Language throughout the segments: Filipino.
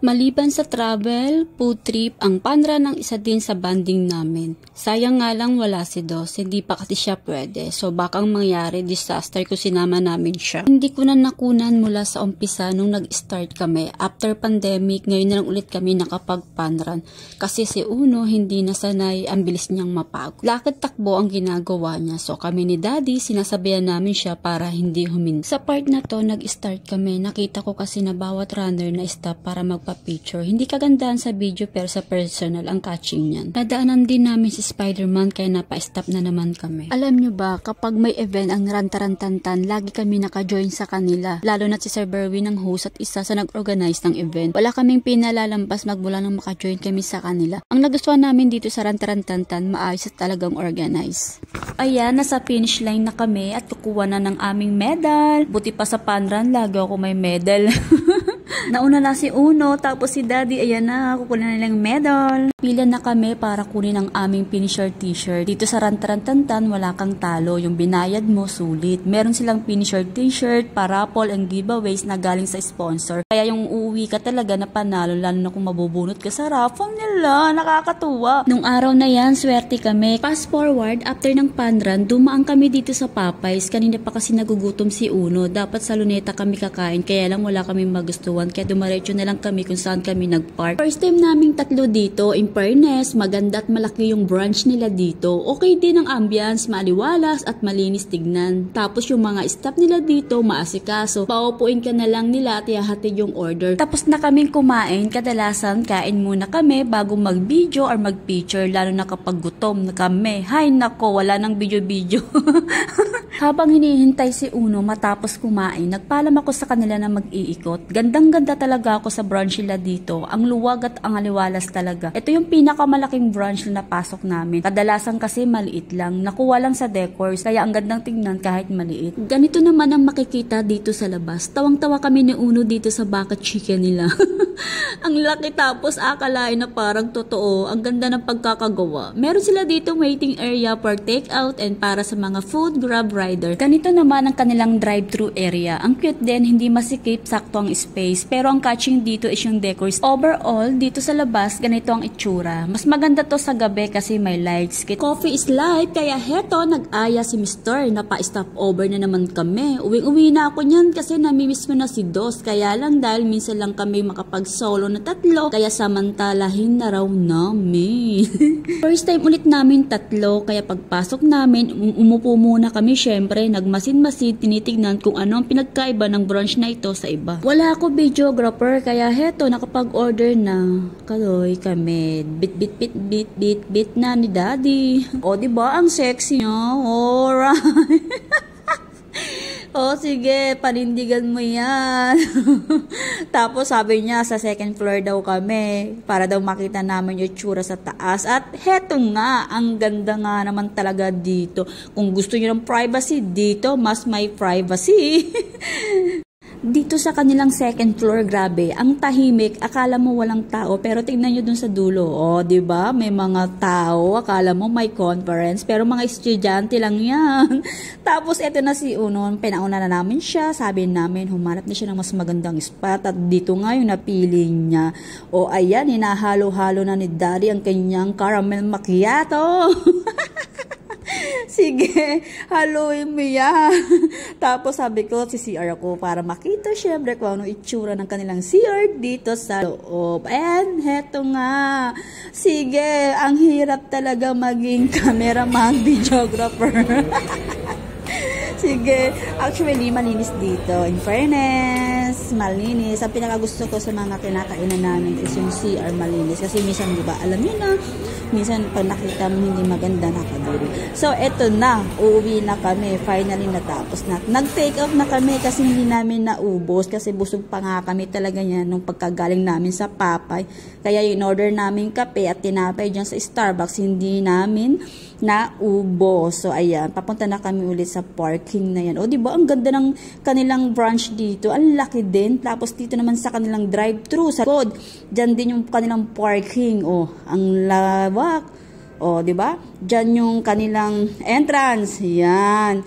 Maliban sa travel, food trip, ang Panran ang isa din sa banding namin. Sayang nga lang wala si Dos, hindi pa kasi siya pwede. So bakang mangyari disaster kung sinama namin siya. Hindi ko na nakunan mula sa umpisa nung nag-start kami. After pandemic, ngayon na lang ulit kami nakapag-Panran. Kasi si Uno hindi nasanay, ang bilis niyang mapagod. Lakad takbo ang ginagawa niya. So kami ni Daddy, sinasabihan namin siya para hindi huminto. Sa part na to, nag-start kami. Nakita ko kasi na bawat runner na stop para magpa-picture. Hindi kagandahan sa video pero sa personal ang catching niyan. Nadaanan din namin si Spider-Man kaya napa-stop na naman kami. Alam nyo ba, kapag may event ang Rantarantantan, lagi kami naka-join sa kanila. Lalo na si Sir Berwin ang host at isa sa nag-organize ng event. Wala kaming pinalalampas magmula nang maka-join kami sa kanila. Ang nagustuhan namin dito sa Rantarantantan, maayos at talagang organize. Ayan, nasa finish line na kami at kukuha na ng aming medal. Buti pa sa Panran, lagi ako may medal. Nauna na si Uno, tapos si Daddy, ayan na, kukunin na nilang medal. Pila na kami para kunin ang aming finisher t-shirt. Dito sa Rantarantantan, wala kang talo. Yung binayad mo, sulit. Meron silang finisher t-shirt, parapol, and giveaways na galing sa sponsor. Kaya yung uuwi ka talaga na panalo, lalo na kung mabubunot ka sa raffle nila. Nakakatuwa. Nung araw na yan, swerte kami. Fast forward, after ng Panran, dumaan kami dito sa Popeyes. Kanina pa kasi nagugutom si Uno. Dapat sa Luneta kami kakain, kaya lang wala kami magustuhan. Kaya dumaretso na lang kami kung saan kami nag-park. First time naming tatlo dito. In fairness, maganda at malaki yung branch nila dito. Okay din ang ambience, maliwalas at malinis tignan. Tapos yung mga staff nila dito, maasikaso. Paupuin ka na lang nila at ihahatid yung order. Tapos na kaming kumain, kadalasan kain muna kami bago mag-video or mag-picture. Lalo na kapag gutom na kami. Hay nako, wala nang video-video. Habang hinihintay si Uno matapos kumain, nagpaalam ako sa kanila na mag-iikot. Gandang-ganda talaga ako sa branch nila dito. Ang luwag at ang aliwalas talaga. Ito yung pinakamalaking branch na napasok namin. Kadalasan kasi maliit lang. Nakuha lang sa decors, kaya ang gandang tingnan kahit maliit. Ganito naman ang makikita dito sa labas. Tawang-tawa kami ni Uno dito sa bucket chicken nila. Ang laki, tapos akalain na parang totoo. Ang ganda ng pagkakagawa. Meron sila dito waiting area for take-out and para sa mga food grab rider. Ganito naman ang kanilang drive-thru area. Ang cute din, hindi masikip, sakto ang space. Pero ang catching dito is yung decors. Overall, dito sa labas, ganito ang itsura. Mas maganda to sa gabi kasi may lights. Coffee is light, kaya heto, nag-aya si Mr. Napa-stop over na naman kami. Uwing-uwi na ako niyan kasi namimiss ko na si Dos. Kaya lang dahil minsan lang kami makapag-solo na tatlo, kaya samantalahin na raw namin. First time ulit namin tatlo, kaya pagpasok namin, umupo muna kami syempre, nagmasin-masin, tinitignan kung ano ang pinagkaiba ng branch na ito sa iba. Wala ako videographer, kaya heto, nakapag-order na. Kaloy kami, bit na ni Daddy. O, diba, ang sexy niya? Alright. O, sige, panindigan mo yan. Tapos sabi niya, sa second floor daw kami, para daw makita namin yung tsura sa taas. At heto nga, ang ganda nga naman talaga dito. Kung gusto niyo ng privacy, dito mas may privacy. Dito sa kanilang second floor, grabe, ang tahimik, akala mo walang tao, pero tingnan nyo dun sa dulo, oh, diba? May mga tao, akala mo may conference, pero mga estudyante lang yan. Tapos, eto na si Uno, pinauna na namin siya, sabi namin, humanap na siya ng mas magandang spot, at dito nga yung napili niya. O, ayan, hinahalo-halo na ni Daddy ang kanyang caramel macchiato. Sige, haluin mo yan. Tapos sabi ko, si CR ako para makita syempre kung ano itsura ng kanilang CR dito sa loob. And heto nga. Sige, ang hirap talaga maging cameraman, videographer. Sige, actually, malinis dito. In fairness, malinis. Ang pinakagusto ko sa mga kinakainan namin is yung CR malinis. Kasi minsan, di ba, alam niyo na, minsan pag nakita mo hindi maganda, nakaduri. So, eto na. Uuwi na kami. Finally, natapos na. Nag-take off na kami kasi hindi namin naubos. Kasi busog pa nga kami talaga yan nung pagkagaling namin sa Papay. Kaya in order namin kape at tinapay dyan sa Starbucks, hindi namin naubos. So, ayan. Papunta na kami ulit sa parking na yan. O, diba? Ang ganda ng kanilang branch dito. Ang laki din. Tapos, dito naman sa kanilang drive-thru sa code. Diyan din yung kanilang parking. O, ang lawak. O, diba? Diyan yung kanilang entrance. Yan.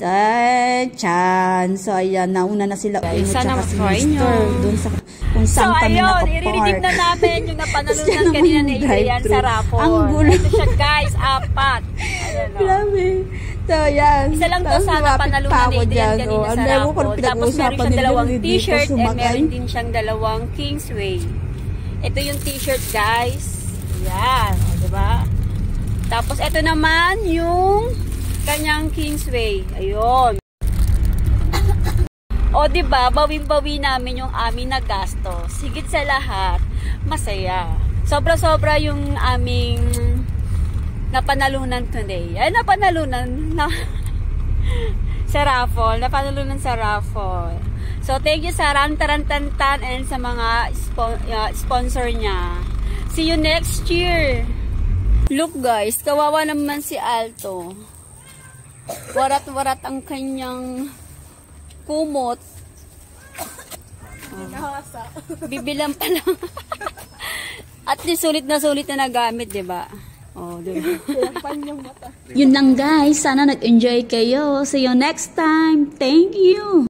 Chan. So, ayan, nauna na sila. Sana mag-try nyo. Doon sa, kung saan kami ayun, i-redeem na namin yung napanalunan kanina ni Adrian sa raffle. Ang gulo. Ito siya, guys, 4. Ayan, o. Grabe. So, yan. Isa lang to sana panalunan ni Adrian kanina sa raffle. Tapos meron siyang dalawang t-shirt and meron din siyang dalawang Kingsway. Ito yung t-shirt, guys. Yan, o, diba? Tapos, ito naman yung kanyang Kingsway. Ayun. O, diba, bawing-bawi namin yung amin na gasto. Higit sa lahat, masaya. Sobra-sobra yung aming napanalunan today. Ay, napanalunan na sa raffle. Napanalunan sa raffle. So, thank you sa Rantarantantan and sa mga sponsor niya. See you next year. Look, guys, kawawa naman si Alto. Warat-warat ang kanyang kumot. Bibilang pa lang. At least sulit na nagamit, diba? Oh, diba? Yun lang, guys. Sana nag-enjoy kayo. See you next time. Thank you.